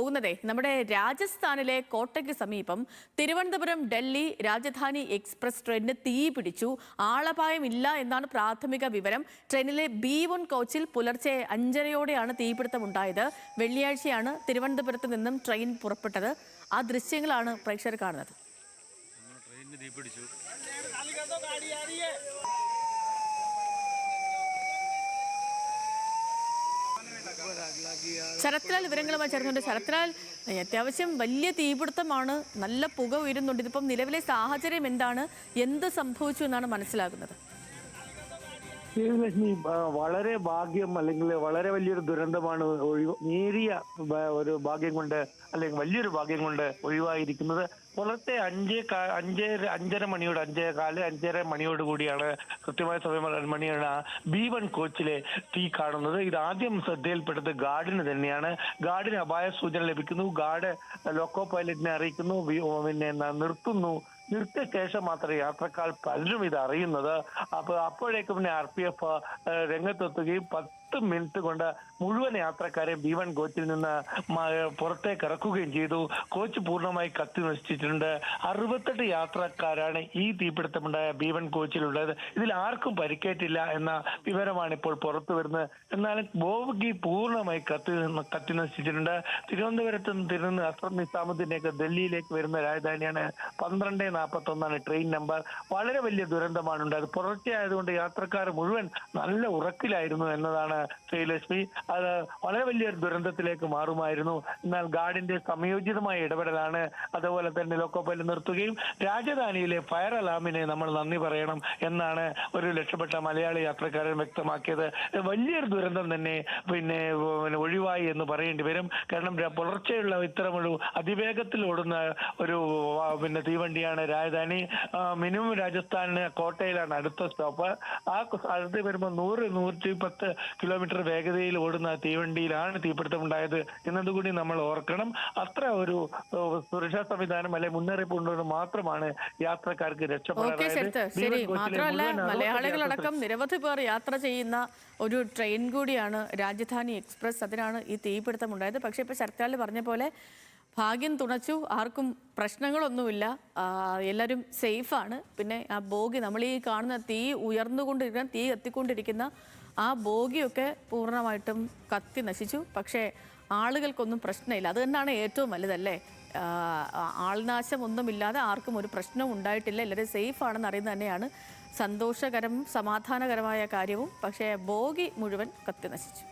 പോകുന്നതേ നമ്മുടെ രാജസ്ഥാനിലെ കോട്ടയ്ക്ക് സമീപം തിരുവനന്തപുരം ഡൽഹി രാജധാനി എക്സ്പ്രസ് ട്രെയിനിന് തീ പിടിച്ചു. ആളപായമില്ല എന്നാണ് പ്രാഥമിക വിവരം. ട്രെയിനിലെ B1 കോച്ചിൽ പുലർച്ചെ 5:30യോടെയാണ് തീപിടുത്തമുണ്ടായത്. വെള്ളിയാഴ്ചയാണ് തിരുവനന്തപുരത്ത് നിന്നും ട്രെയിൻ പുറപ്പെട്ടത്. ആ ദൃശ്യങ്ങളാണ് പ്രേക്ഷകർ കാണുന്നത്. ശരത്ലാൽ വിവരങ്ങളുമായി ചേർന്നുണ്ട്. ശരത്ലാൽ, അത്യാവശ്യം വലിയ തീപിടുത്തമാണ്, നല്ല പുക ഉയരുന്നുണ്ട്. ഇതിപ്പം നിലവിലെ സാഹചര്യം എന്താണ്, എന്ത് സംഭവിച്ചു എന്നാണ് മനസ്സിലാകുന്നത്? ലക്ഷ്മി, വളരെ ഭാഗ്യം അല്ലെങ്കിൽ വളരെ വലിയൊരു ദുരന്തമാണ് നേരിയ ഒരു ഭാഗ്യം കൊണ്ട് അല്ലെങ്കിൽ വലിയൊരു ഭാഗ്യം കൊണ്ട് ഒഴിവായിരിക്കുന്നത്. പുലർച്ചെ 5:30 മണിയോട് 5:15 മണിയോട് കൂടിയാണ് കൃത്യമായ സമയം മണിയാണ് B1 കോച്ചിലെ തീ കാണുന്നത്. ഇത് ആദ്യം ശ്രദ്ധയിൽപ്പെട്ടത് ഗാർഡിന് തന്നെയാണ്. ഗാർഡിന് അപായ സൂചന ലഭിക്കുന്നു. ഗാർഡ് ലോക്കോ പൈലറ്റിനെ അറിയിക്കുന്നു, പിന്നെ നിർത്തുന്നു. നിർത്തിയ ശേഷം മാത്രമേ യാത്രക്കാർ പലരും ഇത് അറിയുന്നത്. അപ്പോഴേക്കും പിന്നെ RPF രംഗത്തെത്തുകയും 10 മിനിറ്റ് കൊണ്ട് മുഴുവൻ യാത്രക്കാരെ B1 കോച്ചിൽ നിന്ന് പുറത്തേക്ക് ഇറക്കുകയും ചെയ്തു. കോച്ച് പൂർണ്ണമായി കത്തി നശിച്ചിട്ടുണ്ട്. 68 യാത്രക്കാരാണ് ഈ തീപിടുത്തമുണ്ടായ B1 കോച്ചിലുള്ളത്. ഇതിൽ ആർക്കും പരിക്കേറ്റില്ല എന്ന വിവരമാണ് ഇപ്പോൾ പുറത്തു വരുന്നത്. എന്നാൽ ബോഗി പൂർണ്ണമായി കത്തി നശിച്ചിട്ടുണ്ട്. തിരുവനന്തപുരത്ത് നിന്ന് അസ്രം നിസാമുദ്ദീനേക്ക് ഡൽഹിയിലേക്ക് വരുന്ന രാജധാനിയാണ് 12:41 ട്രെയിൻ നമ്പർ. വളരെ വലിയ ദുരന്തമാണ് ഉണ്ടായത്. പുലർച്ചെ ആയതുകൊണ്ട് യാത്രക്കാർ മുഴുവൻ നല്ല ഉറക്കിലായിരുന്നു എന്നതാണ് ശ്രീലക്ഷ്മി. അത് വളരെ വലിയൊരു ദുരന്തത്തിലേക്ക് മാറുമായിരുന്നു. എന്നാൽ ഗാർഡിന്റെ സംയോജിതമായ ഇടപെടലാണ്. അതുപോലെ തന്നെ ലോക്കോ പൈലറ്റ് നിർത്തുകയും രാജധാനിയിലെ ഫയർ അലാമിനെ നമ്മൾ നന്ദി പറയണം എന്നാണ് ഒരു രക്ഷപ്പെട്ട മലയാളി യാത്രക്കാരൻ വ്യക്തമാക്കിയത്. വലിയൊരു ദുരന്തം തന്നെ പിന്നെ ഒഴിവായി എന്ന് പറയേണ്ടി വരും. കാരണം പുലർച്ചെയുള്ള ഇത്തരമൊരു അതിവേഗത്തിൽ ഓടുന്ന ഒരു തീവണ്ടിയാണ് രാജധാനി. മിനിമം രാജസ്ഥാനിന് കോട്ടയിലാണ് അടുത്ത സ്റ്റോപ്പ്. ആ സ്ഥലത്ത് വരുമ്പോൾ 100-110 കിലോമീറ്റർ വേഗതയിൽ ഓടുന്ന തീവണ്ടിയിലാണ് തീപിടുത്തമുണ്ടായത് എന്നതുകൂടി നമ്മൾ ഓർക്കണം. അത്ര ഒരു സുരക്ഷാ സംവിധാനം അല്ലെ മുന്നറിയിപ്പ് ഉണ്ടെന്ന് മാത്രമാണ് യാത്രക്കാർക്ക് രക്ഷപ്പെടാനായത്. ശരി, മാത്രമല്ല മലയാളികളടക്കം നിരവധി പേർ യാത്ര ചെയ്യുന്ന ഒരു ട്രെയിൻ കൂടിയാണ് രാജധാനി എക്സ്പ്രസ്. അതിനാണ് ഈ തീപിടുത്തമുണ്ടായത്. പക്ഷേ ഇപ്പോൾ ശരത്ലാൽ പറഞ്ഞ പോലെ ഭാഗ്യം തുണച്ചു, ആർക്കും പ്രശ്നങ്ങളൊന്നുമില്ല, എല്ലാവരും സേഫാണ്. പിന്നെ ആ ബോഗി, നമ്മൾ ഈ കാണുന്ന തീ ഉയർന്നുകൊണ്ടിരിക്കുന്ന, തീ കത്തിക്കൊണ്ടിരിക്കുന്ന ആ ബോഗിയൊക്കെ പൂർണ്ണമായിട്ടും കത്തി നശിച്ചു. പക്ഷേ ആളുകൾക്കൊന്നും പ്രശ്നമില്ല. അത് തന്നെയാണ് ഏറ്റവും വലുതല്ലേ. ആൾനാശമൊന്നുമില്ലാതെ ആർക്കും ഒരു പ്രശ്നവും ഉണ്ടായിട്ടില്ല. എല്ലാവരും സേഫാണെന്ന് അറിയുന്നത് തന്നെയാണ് സന്തോഷകരവും സമാധാനകരമായ കാര്യവും. പക്ഷേ ബോഗി മുഴുവൻ കത്തി നശിച്ചു.